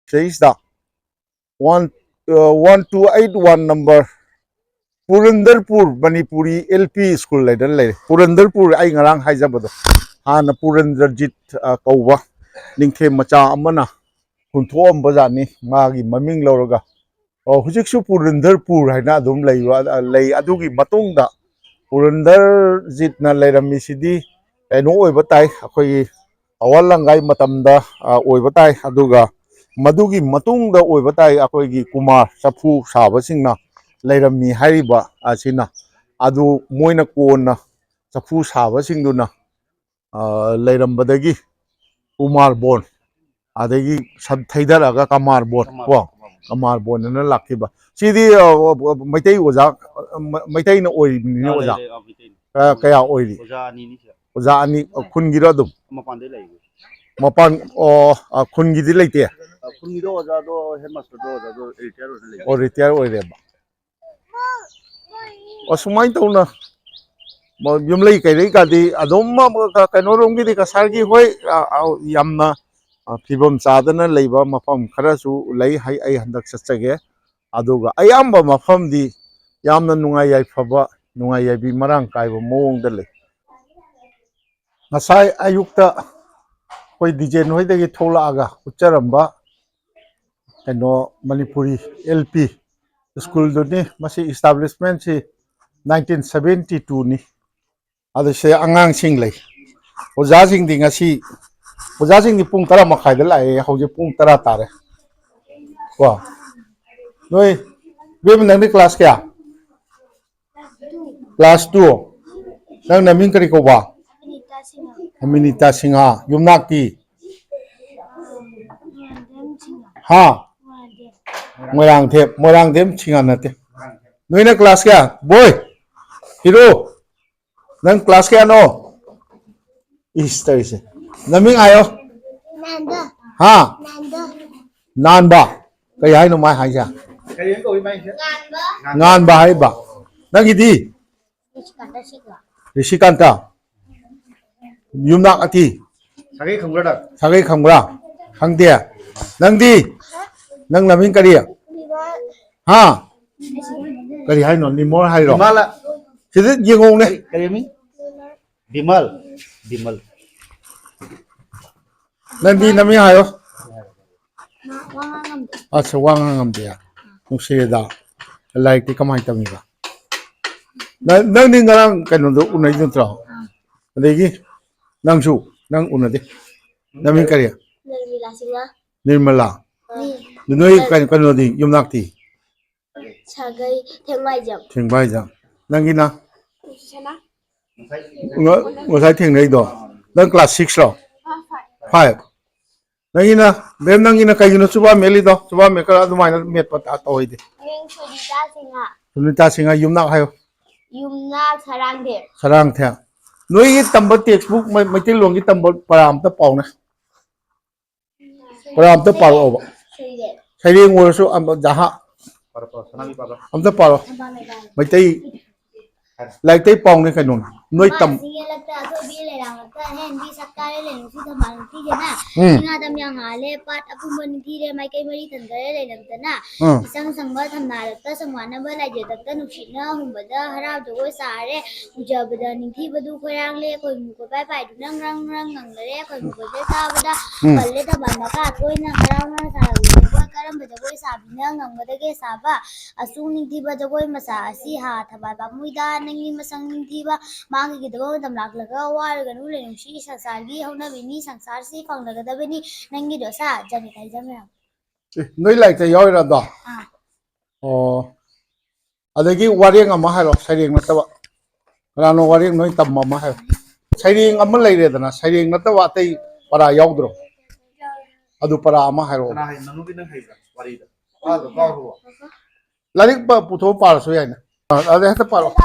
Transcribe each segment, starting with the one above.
Sida 1281 number Purandarpur Manipuri LP school later Purandarpur ay ngarang haijabado hana Purandarjit kauwa ningthe macha amana kunthom bazani magi maming lawraga hujiksu Purandarpur haina adum lei adugi matungda Purandarjit na leiramisidi eno oiba tai akhoi awalangai matamda oiba tai aduga madugi matungda oiba tai akhoi kumar safu sabasingna leirami hariba asina adu moina kona safu sabasingduna leirambadagi kumar bon adagi sabthaidaraga kamar bon ko kamar bon na lakiba sidi maitai oja maitai na oiribni oja kaya oiri oja ani khungiro dum mapan khungidi leite khungido oja do headmaster do oja do retire oireba sumai tawna yumlei kai kadi adom kainoromgidi kasargi hoi yamna fibam chadana leiba mafam kharasu lei hai ai handak satchage aduga ayamba mafamdi yamna nungai yai phaba nungai yai bi marang kaiba moongda lei ngasai ayukta koi dijen hoidagi tholaaga ucharamba kano Manipuri LP school duni masi establishment si 1972 ni adase angang sing lei oja sing di ngasi oja sing di pung 10 makhai da lai hoje pung 10 tare wa noi bem nang ni class kya class 2 nang naming kari ko ba Aminita Singha yumnak ti ha Moirang them Singha nate noi na class kya boy hero nang class kya no Easter se naming ayo nanda ha nanda kai hai no mai hai ja ngan ba hai ba nang idi Rishikanta yumnak ati sagai khamgra khangde nang di nang naming kari ha kari hai no nimor hai ro mala sidit yengong ne kari mi Bimal nang di naming ayo asa wangangam dia nungsida like ti kamai tamiga nang ni ngarang kanu do unai dun tra adegi nangsu nang unade naming kari Nirmala noi kanu di yumnak ti sagai thengbai jam nangina ngosai thengnei do nang class 6 ro 5 nangina bem nangina kaigino chuba meli do chuba mekara dumaina met pata toide Sunita Singha yumnak hayo yumnak sarang the noi gi tamba textbook mai longi tamba param ta pauna param ta paro ba saireng osu am jaha am ta paro mai tai like tai pong ne kanun noi tam isang sangba thamnarata sangwanaba laijadakta nuksina humbada harau jogoi sare ujabada ningthibadu khoyangle khoi muko pai pai dunang rang nganglare khoi muko je tabada palle tabandaka toina harau na saragwe karam bajagoi sabina ngamgadage saba asung ningthiba jagoi masa asi ha thababa muida nangi masang ningthiba mangi gidabo damlaklaga warga nu lenungsi sasagi hauna bini sangsarsi phanglagadabani nangi dosa jani thai jamya noi like the yoira da adagi wareng ama haro saireng nataba rano wareng noi tamma ma ha saireng ama leire dana saireng nataba tai para yaudro adu para ama haro na hai nanu bin hai wari da adu kawo larik pa putho par so yaina ade hata paro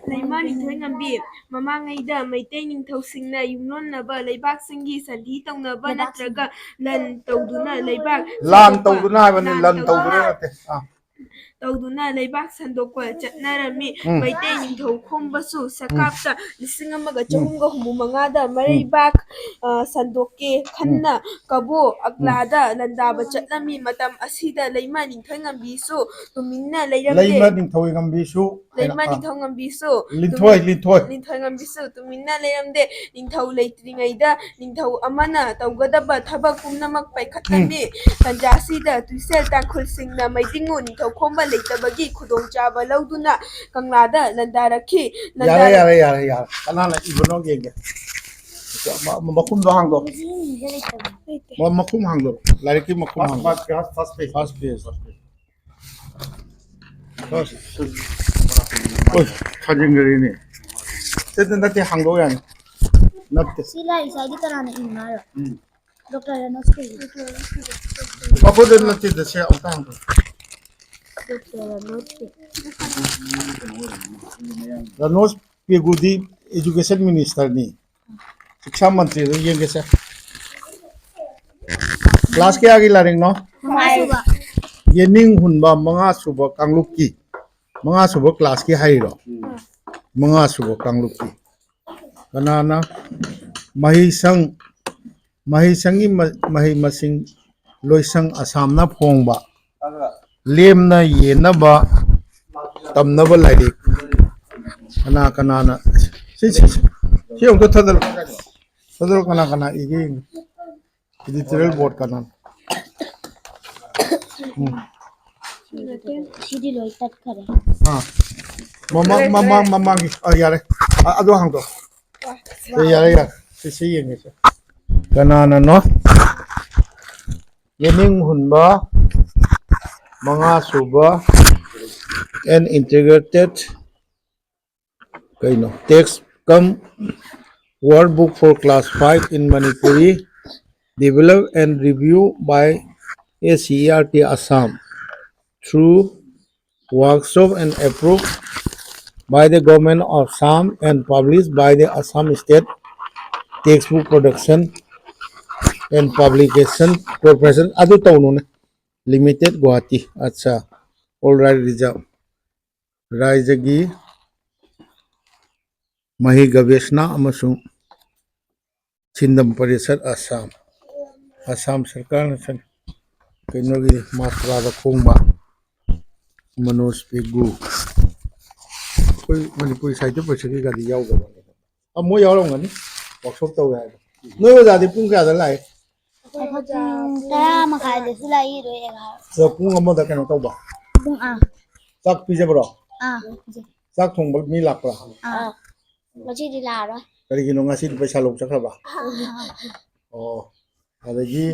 Leimani Thoingambi, Mamangida, Maitay Ninthosingna, Yumnonaba, Laibak Singi, Sandi Tongnaba, Natraga, Lan Toduna, Laibak, Lan Toduna, Lan Toduna. ꯇꯧꯗꯨꯅ ꯂꯩꯕꯥꯛ ꯁꯟꯗꯣꯛꯄ ꯆꯠꯅꯔꯝꯃꯤ ꯃꯩꯇꯩ ꯅꯤꯡꯊꯧ ꯈꯣꯝꯕꯁꯨ ꯁꯀꯥꯞꯇ 1955ꯗ ꯃꯔꯩꯕꯥꯛ ꯁꯟꯗꯣꯛꯀꯦ ꯈꯟꯅ ꯀꯕꯣ ꯑꯒ꯭ꯂꯥꯗ ꯂꯥꯟꯗꯥꯕ ꯆꯠꯂꯝꯃꯤ ꯃꯇꯝ ꯑꯁꯤꯗ ꯂꯩꯃ ꯅꯤꯡꯊꯧꯉꯝꯕꯤꯁꯨ ꯇꯨꯃꯤꯟꯅ ꯂꯩꯔꯝꯗꯦ ꯂꯩꯃ ꯅꯤꯡꯊꯧꯉꯝꯕꯤꯁꯨ ꯂꯩꯃ ꯅꯤꯡꯊꯧꯉꯝꯕꯤꯁꯨ ꯅꯤꯡꯊꯧꯉꯝꯕꯤꯁꯨ ꯇꯨꯃꯤꯟꯅ ꯂꯩꯔꯝꯗꯦ ꯅꯤꯡꯊꯧ ꯂꯩꯇ꯭ꯔꯤꯉꯩꯗ ꯅꯤꯡꯊꯧ ꯑꯃꯅ ꯇꯧꯒꯗꯕ ꯊꯕꯛ ꯄꯨꯝꯅꯃꯛ ꯄꯥꯏꯈꯠꯂꯝꯃꯤ ꯇꯟꯖꯥꯁꯤꯗ ꯇꯨꯏꯁꯦꯜ ꯇꯥꯡꯈꯨꯜꯁꯤꯡꯅ ꯃꯩꯗꯤꯡꯉꯨ ꯅꯤꯡꯊꯧꯈꯣꯝꯕ ꯂꯩꯇꯕꯒꯤ ꯈꯨꯗꯣꯡꯆꯥꯕ ꯂꯧꯗꯨꯅ ꯀꯪꯂꯥꯗ ꯂꯥꯟꯗꯥꯔꯛꯈꯤ ꯌꯥꯔꯦ ꯀꯅꯥꯅ ꯏꯕꯅꯣ ꯌꯦꯡꯒꯦ ꯃꯈꯨꯝꯗꯣ ꯍꯥꯡꯗꯣ ꯃꯈꯨꯝ ꯍꯥꯡꯗꯣ ꯂꯥꯏꯔꯤꯛꯀꯤ ꯃꯈꯨꯝ ꯍꯥꯡꯗꯣ ꯐꯥꯔꯁ ꯄꯦꯖ ꯊꯥꯖꯤꯟꯈ꯭ꯔꯦꯅꯦ ꯅꯠꯇꯦ ꯍꯥꯡꯗꯣꯛ ꯌꯥꯅꯤ ꯅꯠꯇꯦ ꯁꯤ ꯂꯥꯏꯔꯤꯛꯁꯦ ꯍꯥꯏꯗꯤ ꯀꯅꯥꯅ ꯏꯕꯅꯣ ꯍꯥꯏꯔꯣ ꯗꯣꯛꯇꯔ ꯔꯅꯣꯁ ꯑꯩꯈꯣꯏꯗ ꯅꯠꯇꯦꯗ ꯁꯦ ꯑꯃꯨꯛꯇ ꯍꯥꯡꯗꯣ ꯗꯣꯛꯇꯔ ꯔꯅꯣꯁ ꯔꯅꯣꯁ ꯄꯦꯒꯨꯗꯤ एजुकेशन मिनिस्टरनी शिक्षा मंत्री येंगे से क्लास के आगे लारिंग नो येनिंग हुनबा मंगा सुबा कांगलुप की मंगा सुबा क्लास की हाइरो मंगा सुबा कांगलुप की कनाना महिसंगी मही मसिंग लोइसंग असमना फोंगबा लेमना येनबा तमनबा लाइरिक कना सी हमको थदल कना इगे एडिटोरियल बोर्ड कना सीडी लोई तट करे हां ममा यारे अदो हांदो यारे सी येंगे से कना नो येनिंग हुनबा मंगा सुबा an integrated Kaino text come word book for class 5 in Manipuri developed and reviewed by ACERT Assam through workshop and approved by the government of Assam and published by the Assam State Textbook Production and Publication Corporation adu taunune limited Guwahati acha all right reserve Raijagi मही गवेषणा अमसुंग छिंदम परिषद असम सरकार कई मात्रा खोंबा मनोज पेगू कोई मनपुरी साहित्य परिषद की गाड़ी मोई यावरंगनी वर्कशॉप तौ है नोई ओजादी पुंग क्या लाए तरा मखाइदसु लाई रोएगा पुंग अमदा कनो तौबा पुंग चाक पिजबरो जे चाक थोंबा मी लापरा मची लारो करिगिनो ngasi पैसा लोक चखरबा oh adagi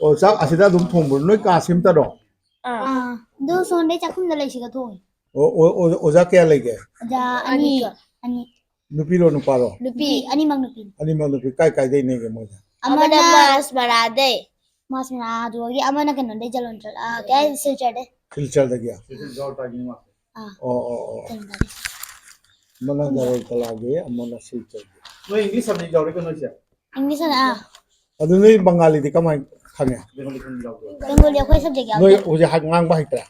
oh chak asida dum thongbur noi ka simta do दो सोंडे चखुम द लैसिगा थोंग oja kya lege जा अनि अनि nupi ro nupa ro लुपी ani ma nupi kai dei ne ge moja अमना मास बरादे मास में आ दोगी अमना के नंदे चलन चल क्या सिलचर दे silchar da gya oh mana jaro talage amana silchar no english subject jawre ko no sia English ना adu nei bangali di kamai khange Bengali कोई subject noi oje hat ngang ba hitra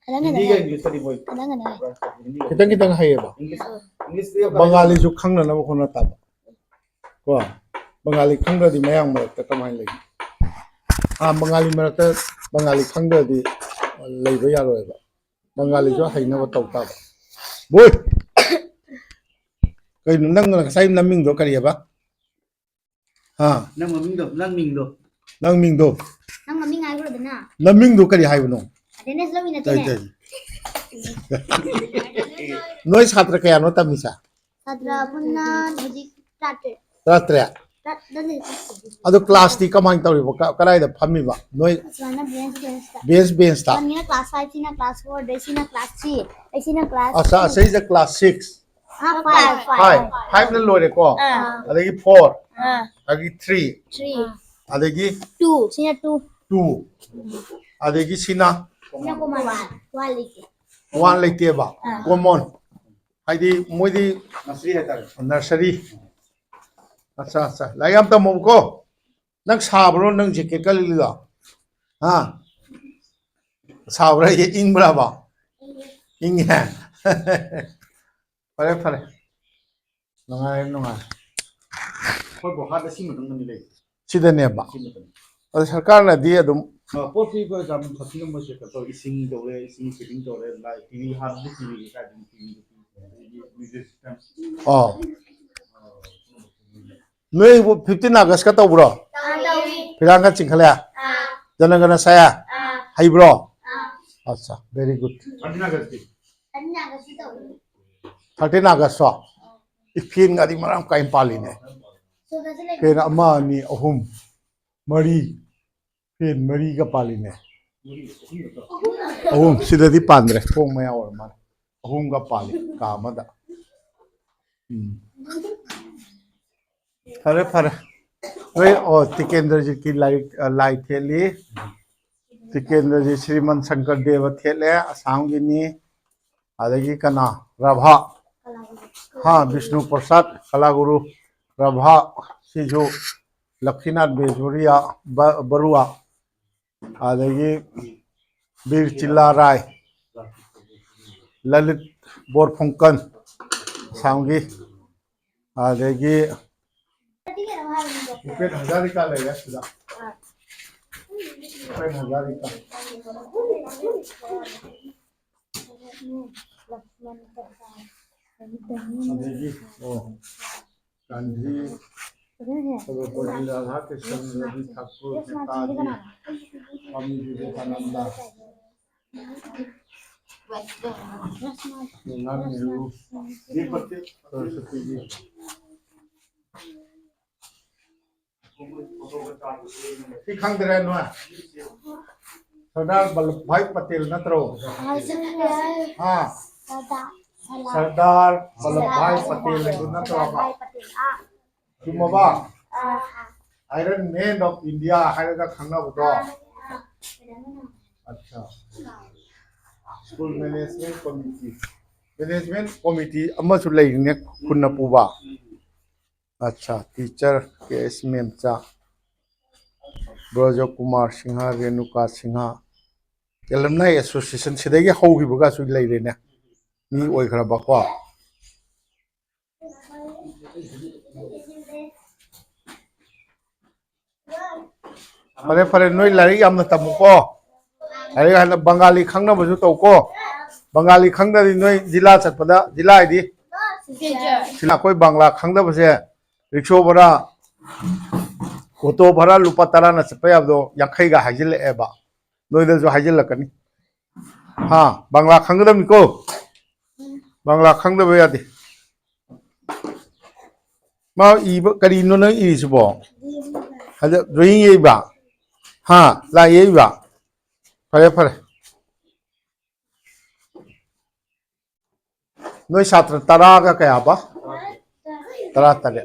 अलग hindi है ga english tadi boy अलग है kitang haye ba english bangali ju khangna na ko na ta ko bangali khangda di mayang ma ta kamai lai bangali ma ta bangali khangda di lai ba ya roi ba bangali jo haina ba tau ta ba boy kai nang sai naming do kari ba ha nang ming do नंग मम्मी आइ रो दना naming do kari haibno attendance लो मिना dai तेने dai noi satra kaya no tamisa सत्रह पुन्ना भजी टाटे tratra दने adu class ti kamai tawri ba karai da phami ba noi sauna bench bench ta हमने क्लास 5 थी ना क्लास 4 देसी ना क्लास 3 ऐसी ना class asa asai da class 6 हां 5 na lore ko adagi 4 adagi 3 3 adagi 2 सीना 2 2 adagi sina सीना को मान 1 लिखे 1 leite ba common haidi moidi nursery acha layam ta mom ko nang sabro nang jacket ka lila ha Sabra ये इंबरा बा इंग है फरे फरे नंगाय नंगाय कोई बहुत ऐसी मतलब नहीं ले सिदने बा ऐसी मतलब और सरकार ने दिए तुम पोती को जब खसी नंबर से तो इसिंग दौरे इसिंग फिटिंग दौरे लाइक टीवी हाथ भी टीवी का टीवी म्यूजिक सिस्टम ओ नई वो 15 अगस्त का तो ब्रो फिरांग का चिंखले जनगण साया हाई ब्रो अच्छा वेरी गुड अंजना करती 13 अगस्त सो इफिन गादी मराम काइम पाली ने फिर अम्मा नि अहुम मरी फिर मरी का पाली ने अहुम सिददी पांद्रे थोंग मया और मान अहुम का पाली का मदा फरे फरे वे ओ तिकेंद्र जी की लाई थेली तिकेंद्र जी श्रीमन शंकर देव थेले असम गिनी आदगी कना रभा हाँ विष्णु प्रसाद कलागुरु रभा सिजु लक्ष्मीनाथ बेजोरिया बरुआ आदगी वीर चिल्ला राय ललित बोरफुंकन सांगी आदगी उपेन हजारिका लेगा सुधा उपेन हजारिका आदगी ओ गांधी सर्वपल्ली राधाकृष्ण रवि ठाकुर नेताजी स्वामी विवेकानंद जवाहरलाल नेहरू जी पत्ते सरस्वती जी खंगरे नो सरदार वल्लभ भाई पटेल नत्रो हाँ सरदार वल्लभ भाई पटेल नत्रो चुमबा आयरन मैन ऑफ इंडिया हायरगा खंगना बतो अच्छा स्कूल मैनेजमेंट कमिटी अमसु लेने खुन्ना पुबा अच्छा teacher K S Memcha Braj Kumar Singh Renuka Singh alumni association सिदगी हौगिबगा सु लेरेने नि ओइखराबको फरे फरे नोई लारी यामना तमुको अरे हन बंगाली खंगना बजु तौको बंगाली खंगदि नोई जिला चटपदा जिला आइदि सिला कोई बांग्ला खंगदा बसे रिक्शो भरा ऑटो भरा लुपा तरा न चपे याबदो यांखैगा हाजिल एबा नोइदजु हाजिल लकनी हां बांग्ला खंगदम को बांग्ला खंगदबे यादि मा इब करिनो न इरिसबो हज ड्राइंग येबा हां ला येबा फरे फरे नोई छात्र तरा का कया बा तरा तरे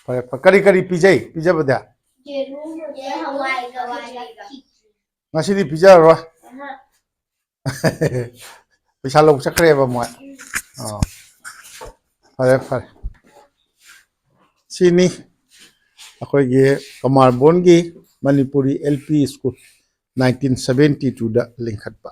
फरे करी करी पिजै पिजबदा ngasi पिजा रो पैसा लौ चक्रेबा मोय फरे फरे सिनी अखोइगे कमारबोन की मणिपुरी एलपी स्कूल 1972 दा लिंखतबा